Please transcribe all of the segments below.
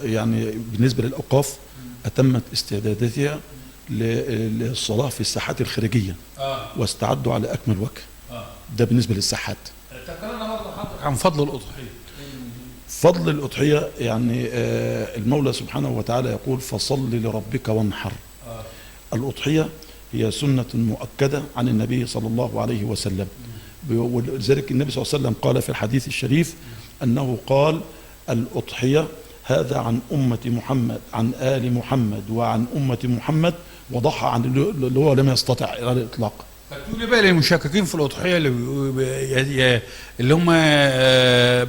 يعني بالنسبة للأوقاف أتمت استعداداتها للصلاة في الساحات الخارجية واستعدوا على أكمل وجه. ده بالنسبة للساحات. تكلمنا برضه حضرتك عن فضل الأضحية. فضل الأضحية يعني المولى سبحانه وتعالى يقول فصل لربك وانحر. الأضحية هي سنة مؤكدة عن النبي صلى الله عليه وسلم، ولذلك النبي صلى الله عليه وسلم قال في الحديث الشريف أنه قال الأضحية هذا عن أمة محمد، عن آل محمد وعن أمة محمد، وضحى عن اللي هو لم يستطع على الإطلاق. فتقول لي بقى للمشككين في الأضحية اللي هم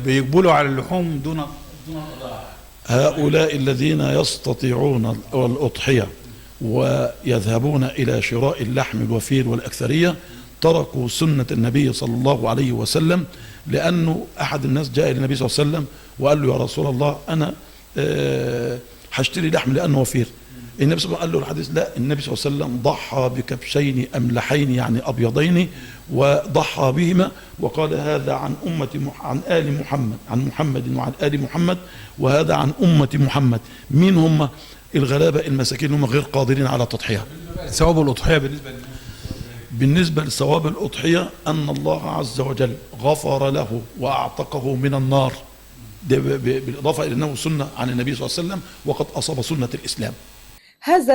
بيقبلوا على اللحوم دون الأضاحي، هؤلاء الذين يستطيعون الأضحية ويذهبون إلى شراء اللحم الوفير والأكثرية تركوا سنة النبي صلى الله عليه وسلم، لأنه أحد الناس جاء إلى النبي صلى الله عليه وسلم وقال له يا رسول الله أنا هشتري لحم لأنه وفير. النبي صلى الله عليه وسلم قال له الحديث لا، النبي صلى الله عليه وسلم ضحى بكبشين أملحين يعني أبيضين وضحى بهما وقال هذا عن عن آل محمد، عن محمد وعن آل محمد، وهذا عن أمة محمد. مين هم؟ الغلابة المساكين هم غير قادرين على التضحية. ثواب الأضحية بالنسبة لثواب الأضحية أن الله عز وجل غفر له وأعتقه من النار، بالإضافة إلى أنه سنة عن النبي صلى الله عليه وسلم وقد أصاب سنة الإسلام. هذا